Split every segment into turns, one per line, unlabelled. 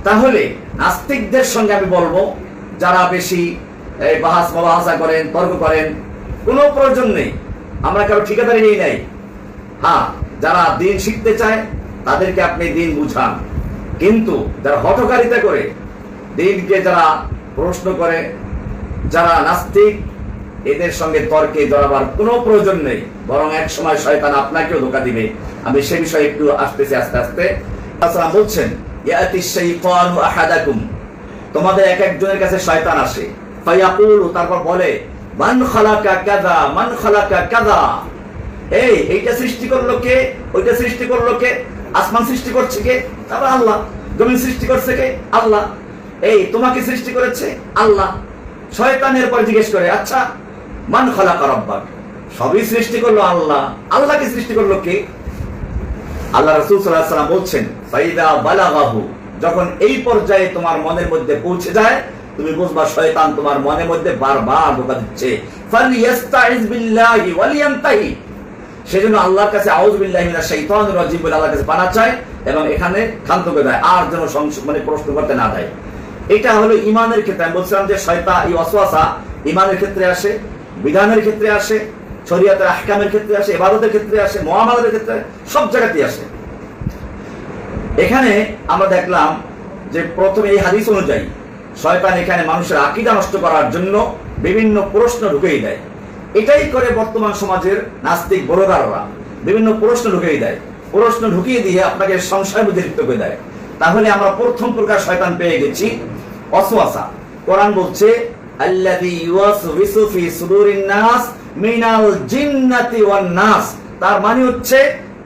তাহলে নাস্তিকদের সঙ্গে আমি বলবো, যারা বেশি বাহাস মবাহাসা করেন, তর্ক করেন, কোনো প্রয়োজন নেই। আমরা কারো ঠিকাদারি নিয়ে নাই। হ্যাঁ, যারা দিন শিখতে চায় তাদেরকে আপনি দিন বুঝান, কিন্তু যারা হঠকারিতা করে, দিনকে যারা প্রশ্ন করে, যারা নাস্তিক, এদের সঙ্গে তর্কে জড়াবার কোনো প্রয়োজন নেই। বরং এক সময় শয়তান আপনাকেও ধোঁকা দিবে। আমি সে বিষয়ে একটু আসতেছি আস্তে আস্তে। রাসূল বলছেন, ইয়াতি শাইতানু আহাদাকুম, তোমাদের এক একজনের কাছে শয়তান আসে, ফায়াকুলু, তারপর বলে, মান খালাকা কাযা, মান খালাকা কাযা, এইটা সৃষ্টি করলো কে, ওইটা সৃষ্টি করলো কে, আসমান সৃষ্টি করছে কে, তারপর আল্লাহ, জমিন সৃষ্টি করছে কে, আল্লাহ, তোমাকে সৃষ্টি করেছে আল্লাহ। শয়তানের পর জিজ্ঞেস করে, আচ্ছা মান খালাকা রাব্বাক, সবই সৃষ্টি করলো আল্লাহ, আল্লাহকে সৃষ্টি করলো কে? আল্লাহ রাসূল সাল্লাল্লাহু আলাইহি ওয়াসাল্লাম বলছেন, ফাইদা বালাগাহু, যখন এই পর্যায়ে তোমার মনের মধ্যে পৌঁছে যায়, তুমি বুঝবা শয়তান তোমার মনের মধ্যে বারবার ধোঁকা দিচ্ছে। ফালিয়াস্তাইজ বিল্লাহি ওয়ালিয়ানতাহি, সেজন্য আল্লাহর কাছে আউযু বিল্লাহি মিনাশ শাইতানির রাজিম বলে আল্লাহর কাছে পানাহ চায় এবং এখানে ক্ষান্ত করে দেয়, আর যেন প্রশ্ন করতে না দেয়। এটা হলো ইমানের ক্ষেত্রে। আমি বলছিলাম যে শয়তান, এই ওয়াসওয়াসা ইমানের ক্ষেত্রে আসে, বিধানের ক্ষেত্রে আসে, শরীয়তের আহকামের ক্ষেত্রে আসে, ইবাদতের ক্ষেত্রে আসে, মুআমালাতের ক্ষেত্রে, সব জায়গাতেই আসে। এখানে আমরা দেখলাম যে প্রথমে এই হাদিস অনুযায়ী শয়তান এখানে মানুষের আকীদা নষ্ট করার জন্য বিভিন্ন প্রশ্ন ঢুকিয়ে দেয়। এটাই করে বর্তমান সমাজের নাস্তিক বড়গাররা, বিভিন্ন প্রশ্ন ঢুকিয়ে দেয়। প্রশ্ন ঢুকিয়ে দিয়ে আপনাকে সংশয় মধ্যে লিপ্ত করে দেয়। তাহলে আমরা প্রথম প্রকার শয়তান পেয়ে গেছি, ওয়াসওয়াসা। কোরআন বলছে, আল্লাযী ইউওয়াসওয়িসু ফি সুদুরিন নাস মিনাল জিন্নাতি ওয়ান নাস, তার মানে হচ্ছে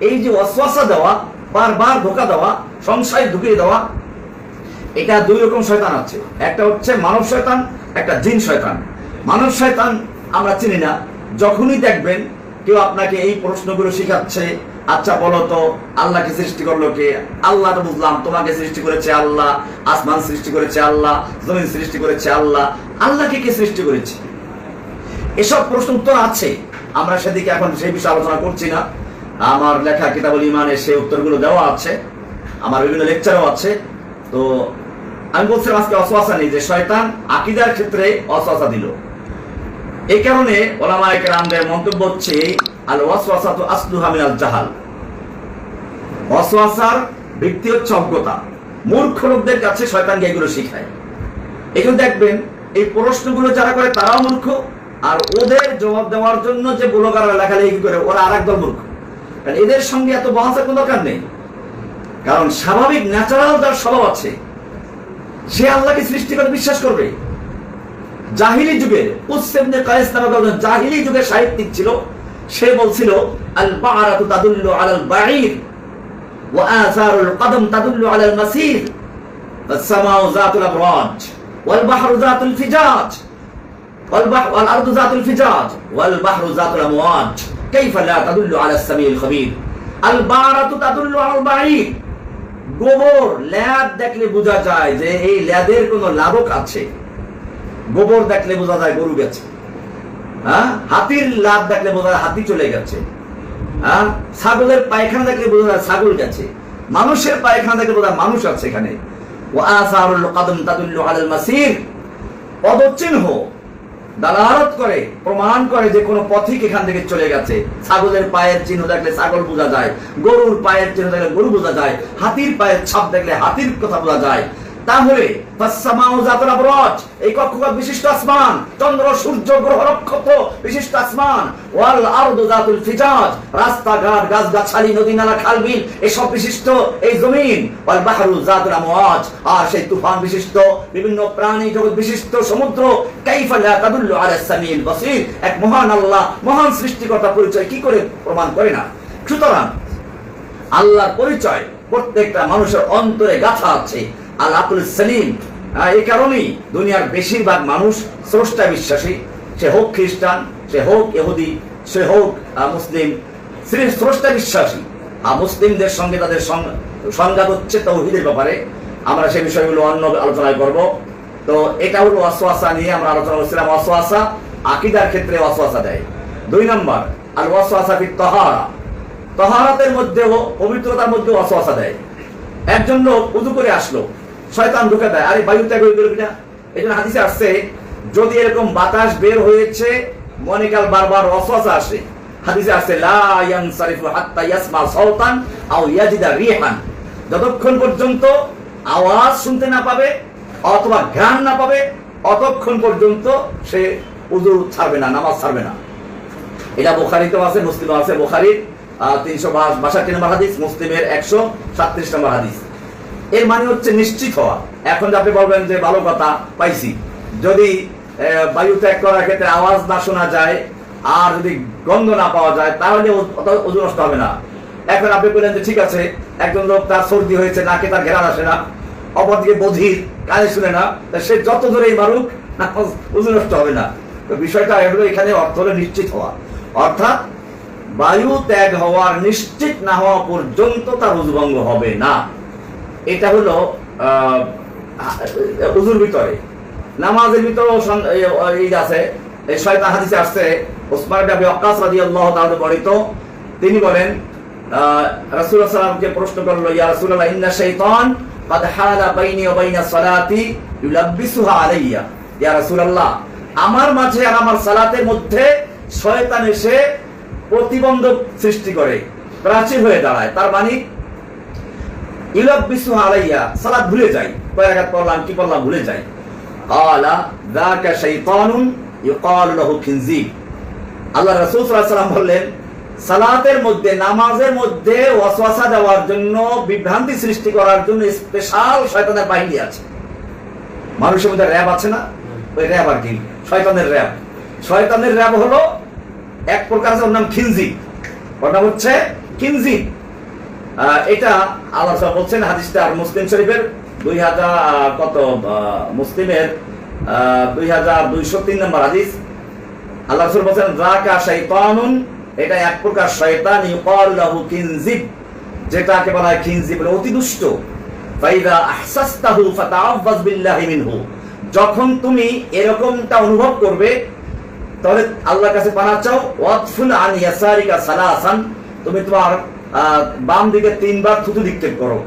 এই যে ওয়াসওয়াসা দেওয়া, বারবার ধোঁকা দেওয়া, সংশয় ঢুকিয়ে দেওয়া, এটা দুই রকম শয়তান আছে। একটা হচ্ছে মানব শয়তান, একটা জিন শয়তান। মানব শয়তান আমরা চিনি না। যখনই দেখবেন কেউ আপনাকে এই প্রশ্নগুলো শিখাচ্ছে, আচ্ছা বলো তো আল্লাহকে সৃষ্টি করলো কে? আল্লাহ তো বুঝলাম, তোমাকে সৃষ্টি করেছে আল্লাহ, আসমান সৃষ্টি করেছে আল্লাহ, জমিন সৃষ্টি করেছে আল্লাহ, আল্লাহকে কে সৃষ্টি করেছে? এসব প্রশ্ন উত্তর আছে, আমরা সেদিকে এখন সেই বিষয়ে আলোচনা করছি না। আমার লেখা কিতাবুল ঈমানে সেই উত্তরগুলো দেওয়া আছে, আমার বিভিন্ন লেকচারও আছে। তো আমি বলছিলাম আজকে ওয়াসওয়াসা নেই, যে শয়তান আকীদার ক্ষেত্রে ওয়াসওয়াসা দিল। এই কারণে উলামায়ে কেরামদের মন্তব্য হচ্ছে, আল ওয়াসওয়াসাতু আসলুহা মিনাল জাহাল, ওয়াসওয়াসার ভিত্তি হচ্ছে অজ্ঞতা। মূর্খ লোকদের কাছে শয়তান এগুলো শিখায়। এগুলো দেখবেন এই প্রশ্নগুলো যারা করে তারাও মূর্খ, আর ওদের জবাব দেওয়ার জন্য যে ব্লগাররা লেখালেখি করে ওরা আরেকদল মূর্খ। কারণ এদের সঙ্গে এত বহাসের কোনো দরকার নেই। কারণ স্বাভাবিক ন্যাচারাল যার স্বভাব আছে, সে আল্লাহকে সৃষ্টি করে বিশ্বাস করবে। জাহিলি যুগের উসইবনে কায়েস নামক একজন জাহিলি যুগের সাহিত্যিক ছিল, সে বলছিল, আল বা'রাতু তাদুল্লু আলাল বা'ীর ওয়া আসারুল কদম তাদুল্লু আলাল মাসীর, আস সামাউ যাতুল আবরাজ ওয়াল বাহরু যাতুল ফিজাজ ওয়াল আরদু যাতুল ফিজাজ ওয়াল বাহরু যাতুল আমওয়াজ কাইফা লা তাদুল্লু আলাস সামিউল খবীর। আল বা'রাতু তাদুল্লু আলাল বা'ীর, গোবর ল্যাদ দেখলে বোঝা যায় যে এই ল্যাদের কোনো লাভক আছে। গোবর দেখলে বোঝা যায় গরু গেছে। হাতির লাভ দেখলে বোঝা যায় হাতি চলে গেছে। ছাগলের পায়খানা দেখলে বোঝা যায় ছাগল গেছে। মানুষের পায়খানা দেখলে বোঝা যায় মানুষ আছে এখানে। ওয়া আসারুল কদম তাদুল্লু আলাল মাসীর, পদচিহ্ন দালালত করে, প্রমাণ করে যে কোন পথিক এখান থেকে চলে গেছে। ছাগলের পায়ের চিহ্ন দেখলে ছাগল বোঝা যায়, গরুর পায়ের চিহ্ন দেখলে গরু বোঝা যায়, হাতির পায়ের ছাপ দেখলে হাতির কথা বোঝা যায়। তাহলে এই কক্ষপথ বিশিষ্ট আসমান, চন্দ্র সূর্য গ্রহ নক্ষত্র বিশিষ্ট আসমান, ওয়াল আরদু যাতুল ফিজাজ, রাস্তাঘাট গাছগাছালি নদী নালা খাল বিল এসব বিশিষ্ট এই জমিন, ওয়াল বাহরু যাতুল আমওয়াজ, আর সেই তুফান বিশিষ্ট বিভিন্ন প্রাণী জগৎ বিশিষ্ট সমুদ্র, কাইফা লা তাদুল্লু আলাস সামিউল বাসীর, এক মহান আল্লাহ, মহান সৃষ্টিকর্তা পরিচয় কি করে প্রমাণ করে না? সুতরাং আল্লাহর পরিচয় প্রত্যেকটা মানুষের অন্তরে গাঁথা আছে। আল আকুল সালিম। এই কারণেই দুনিয়ার বেশিরভাগ মানুষ স্রষ্টা বিশ্বাসী, সে হোক খ্রিস্টান, সে হোক ইহুদি, সে হোক মুসলিম, স্রষ্টা বিশ্বাসী। মুসলিমদের সঙ্গে তাদের সংঘাত হচ্ছে তাওহীদের ব্যাপারে। আমরা সেই বিষয়গুলো অন্য আলোচনায় করব। তো এটা হলো ওয়াসওয়াসা নিয়ে আমরা আলোচনা করছিলাম। ওয়াসওয়াসা আকীদার ক্ষেত্রে ওয়াসওয়াসা দেয়। 2 নম্বর, আল ওয়াসওয়াসা ফি তাহারা, তাহারাতের মধ্যেও, পবিত্রতার মধ্যে ওয়াসওয়াসা দেয়। একজন লোক ওযু করে আসলো, শয়তান ঢুকে দেয়, আরে বায়ু ত্যাগ হয়ে গেল কিনা। এই জন্য হাদিসে আসছে যদি এরকম বাতাস বের হয়েছে মনে কাল বারবার ওয়াসওয়াসা আসে, হাদিসে আসছে লা ইয়ানসারিফু হাত্তা ইয়াসমা সাওতান আও ইয়াজিদা রিহান, যতক্ষণ পর্যন্ত আওয়াজ শুনতে না পাবে অথবা ঘ্রাণ না পাবে অতক্ষণ পর্যন্ত সে উযু ছাড়বে না, নামাজ ছাড়বে না। এটা বুখারীতেও আছে, মুসলিমও আছে। বুখারীর 362 নম্বর হাদিস, মুসলিমের 137 নম্বর হাদিস। এর মানে হচ্ছে নিশ্চিত হওয়া। এখন আপনি বলবেন যে ভালো কথা পাইছি, যদি বায়ু ত্যাগ করার ক্ষেত্রে আওয়াজ না শোনা যায় আর যদি গন্ধ না পাওয়া যায় তাহলে ওযু নষ্ট হবে না। এখন আপনি বললেন যে ঠিক আছে, একজন লোক তার সর্দি হয়েছে, নাকে তার ঘেরান আসে না, অপরদিকে বধির, কানে শুনে না, সে যত জোরেই মারুক ওযু নষ্ট হবে না। তো বিষয়টা হলো এখানে অর্থ হলো নিশ্চিত হওয়া, অর্থাৎ বায়ু ত্যাগ হওয়ার নিশ্চিত না হওয়া পর্যন্ত তার ওযু ভঙ্গ হবে না। এটা হলো ওযুর ভিতরে। নামাজের ভিতরেও এই আছে, এই শয়তান হাদিসে আসছে, উসমান ইবনে আবি ওয়াক্কাস রাদিয়াল্লাহু তাআলা বর্ণিত, তিনি বলেন রাসূলুল্লাহ সাল্লাল্লাহু আলাইহি ওয়াসাল্লামকে প্রশ্ন করলো, ইয়া রাসূলুল্লাহ ইন্না শাইতান قد حال بيني وبين الصلاه يلبسها علي। ইয়া রাসূলুল্লাহ, আমার মাঝে আর আমার সালাতের মধ্যে শয়তান এসে প্রতিবন্ধক সৃষ্টি করে, প্রাচীর হয়ে দাঁড়ায়। তার মানে ইলাব্বিসুহা আলাইয়া, সালাত ভুলে যাই, কয় রাকাত পড়লাম কি পড়লাম ভুলে যাই। ক্বালা যাকা শাইতানুন ইউকালু লাহু খিনজিব। আল্লাহ রাসূল সাল্লাল্লাহু আলাইহি ওয়াসাল্লাম বললেন, সালাতের মধ্যে, নামাজের মধ্যে ওয়াসওয়াসা দেওয়ার জন্য, বিভ্রান্তি সৃষ্টি করার জন্য স্পেশাল শয়তানের বাহিনী আছে। মানুষের মধ্যে র‍্যাব আছে না, ওই র‍্যাব আর কি, শয়তানের র‍্যাব। শয়তানের র‍্যাব হলো এক প্রকার, ওর নাম খিনজিব, ওর নাম হচ্ছে খিনজিব। এটা আল্লাহ সাল্লাল্লাহু বলছেন, হাদিসটা মুসলিম শরীফের 2203 নম্বর হাদিস। আল্লাহ রাসূল বলেন যাকা শাইতানুন, এটা এক প্রকার শয়তান, ইউকালু লাহু খিনজিব, যেটাকে বলা হয় খিনজিব, অতি দুষ্ট। ফাইদা আহসাসতাহু ফাতাআওয়াজ বিল্লাহি মিনহু, যখন তুমি এরকমটা অনুভব করবে তাহলে আল্লাহর কাছে পানাহ চাও। ওয়াদফুল আন ইয়াসারিকা সালাসান, তুমি তোমার বাম দিকে 3 বার থুতু নিক্ষেপ করো।